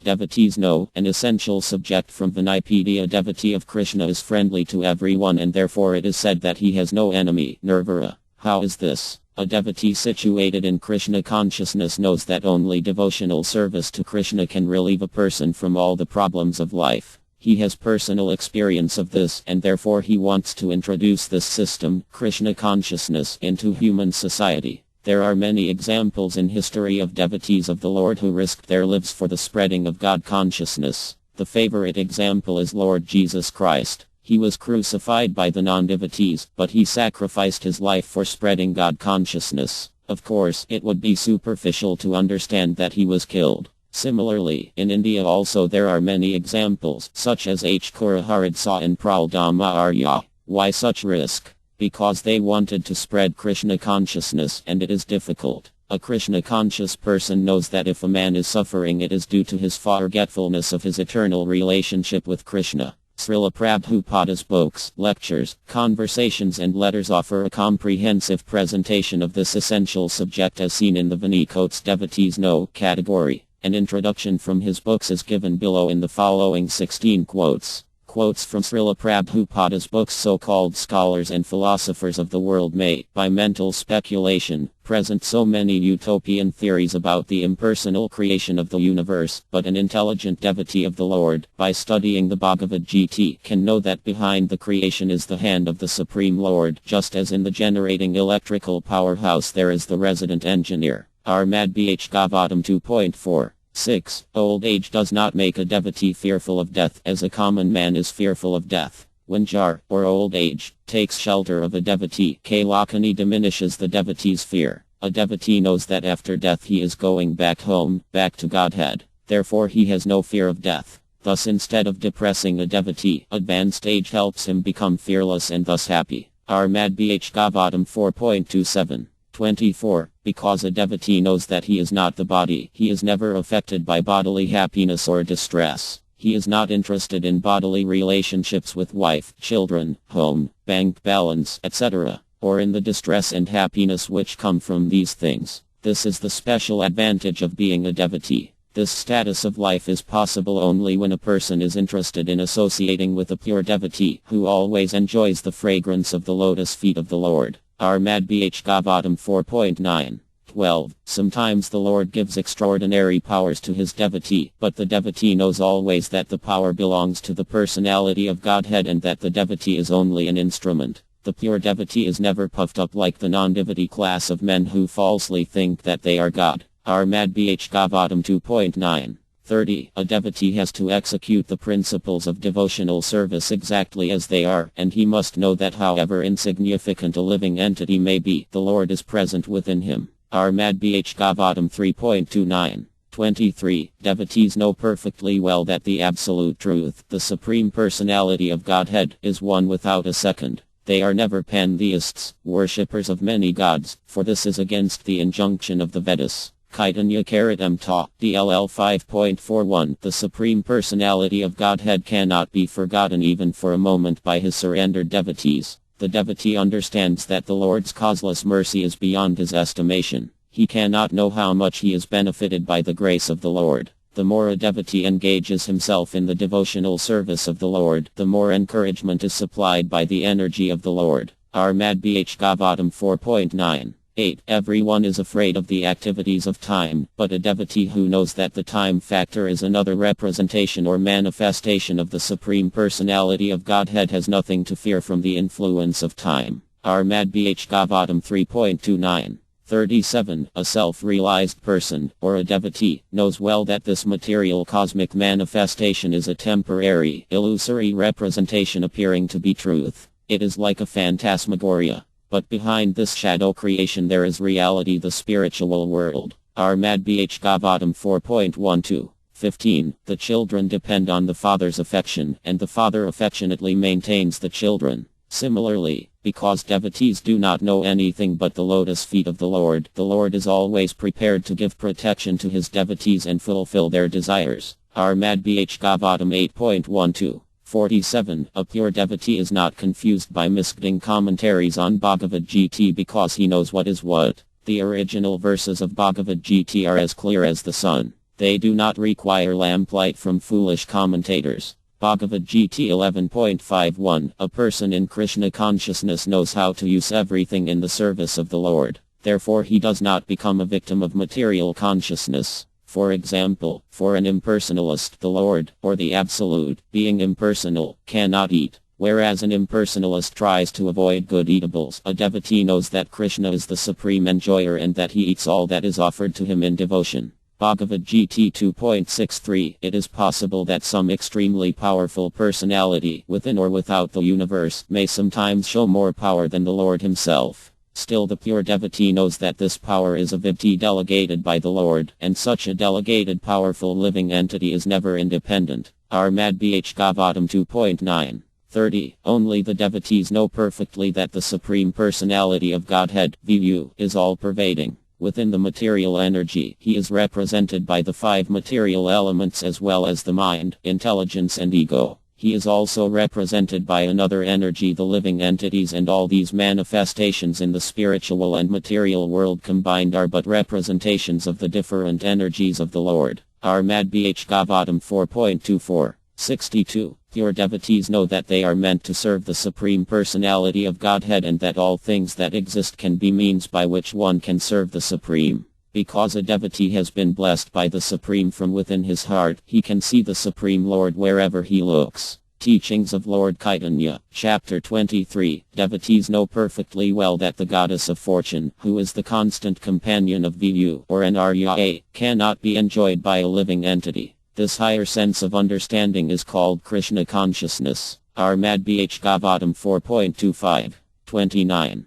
Devotees Know, an essential subject from Vinaypedia. Devotee of Krishna is friendly to everyone and therefore it is said that he has no enemy. Nirvara. How is this? A devotee situated in Krishna consciousness knows that only devotional service to Krishna can relieve a person from all the problems of life. He has personal experience of this and therefore he wants to introduce this system, Krishna consciousness, into human society. There are many examples in history of devotees of the Lord who risked their lives for the spreading of God consciousness. The favorite example is Lord Jesus Christ. He was crucified by the non-devotees, but he sacrificed his life for spreading God consciousness. Of course, it would be superficial to understand that he was killed. Similarly, in India also there are many examples, such as H. Kuraharidsa and Praldama Arya. Why such risk? Because they wanted to spread Krishna consciousness and it is difficult. A Krishna conscious person knows that if a man is suffering it is due to his forgetfulness of his eternal relationship with Krishna. Srila Prabhupada's books, lectures, conversations and letters offer a comprehensive presentation of this essential subject as seen in the Vinaycote's Devotees Know category. An introduction from his books is given below in the following 16 quotes. Quotes from Srila Prabhupada's books. So-called scholars and philosophers of the world may, by mental speculation, present so many utopian theories about the impersonal creation of the universe, but an intelligent devotee of the Lord, by studying the Bhagavad Gita, can know that behind the creation is the hand of the Supreme Lord, just as in the generating electrical powerhouse there is the resident engineer. Armad Bh Gavatam 2.4. 6. Old age does not make a devotee fearful of death, as a common man is fearful of death. When jar, or old age, takes shelter of a devotee, Kalakani diminishes the devotee's fear. A devotee knows that after death he is going back home, back to Godhead. Therefore he has no fear of death. Thus instead of depressing a devotee, advanced age helps him become fearless and thus happy. Armad Bh Gavatam 4.27. 24. Because a devotee knows that he is not the body, he is never affected by bodily happiness or distress. He is not interested in bodily relationships with wife, children, home, bank balance, etc., or in the distress and happiness which come from these things. This is the special advantage of being a devotee. This status of life is possible only when a person is interested in associating with a pure devotee, who always enjoys the fragrance of the lotus feet of the Lord. Armad Bh Gavatam 4.9. 12. Sometimes the Lord gives extraordinary powers to his devotee, but the devotee knows always that the power belongs to the personality of Godhead and that the devotee is only an instrument. The pure devotee is never puffed up like the non-devotee class of men who falsely think that they are God. Armad Bh Gavatam 2.9. 30. A devotee has to execute the principles of devotional service exactly as they are, and he must know that however insignificant a living entity may be, the Lord is present within him. Armad Bh Gavatam 3.29. 23. Devotees know perfectly well that the absolute truth, the Supreme Personality of Godhead, is one without a second. They are never pantheists, worshippers of many gods, for this is against the injunction of the Vedas. Chaitanya Charitamrita, DLL 5.41. The Supreme Personality of Godhead cannot be forgotten even for a moment by his surrendered devotees. The devotee understands that the Lord's causeless mercy is beyond his estimation. He cannot know how much he is benefited by the grace of the Lord. The more a devotee engages himself in the devotional service of the Lord, the more encouragement is supplied by the energy of the Lord. Armad Bh Gavatam 4.9. 8. Everyone is afraid of the activities of time, but a devotee who knows that the time factor is another representation or manifestation of the Supreme Personality of Godhead has nothing to fear from the influence of time. Armad Bh Gavatam 3.29. 37. A self-realized person, or a devotee, knows well that this material cosmic manifestation is a temporary, illusory representation appearing to be truth. It is like a phantasmagoria. But behind this shadow creation there is reality, the spiritual world. Armad Bh Gavatam 4.12. 15. The children depend on the father's affection, and the father affectionately maintains the children. Similarly, because devotees do not know anything but the lotus feet of the Lord is always prepared to give protection to his devotees and fulfill their desires. Armad Bh Gavatam 8.12. 47. A pure devotee is not confused by misleading commentaries on Bhagavad Gita because he knows what is what. The original verses of Bhagavad Gita are as clear as the sun. They do not require lamplight from foolish commentators. Bhagavad Gita 11.51. A person in Krishna consciousness knows how to use everything in the service of the Lord. Therefore he does not become a victim of material consciousness. For example, for an impersonalist, the Lord, or the Absolute, being impersonal, cannot eat. Whereas an impersonalist tries to avoid good eatables, a devotee knows that Krishna is the supreme enjoyer and that he eats all that is offered to him in devotion. Bhagavad Gita 2.63. It is possible that some extremely powerful personality, within or without the universe, may sometimes show more power than the Lord himself. Still the pure devotee knows that this power is a vipti delegated by the Lord, and such a delegated powerful living entity is never independent. Armad Bh Gavatam 2.9. 30. Only the devotees know perfectly that the Supreme Personality of Godhead, VU, is all-pervading. Within the material energy, he is represented by the 5 material elements as well as the mind, intelligence and ego. He is also represented by another energy, the living entities, and all these manifestations in the spiritual and material world combined are but representations of the different energies of the Lord. Armad Bh Gavatam 4.24. 62. Pure devotees know that they are meant to serve the Supreme Personality of Godhead and that all things that exist can be means by which one can serve the Supreme. Because a devotee has been blessed by the Supreme from within his heart, he can see the Supreme Lord wherever he looks. Teachings of Lord Chaitanya, Chapter 23. Devotees know perfectly well that the Goddess of Fortune, who is the constant companion of VU, or an Arya, cannot be enjoyed by a living entity. This higher sense of understanding is called Krishna consciousness. Armad Bh Gavatam 4.25. 29.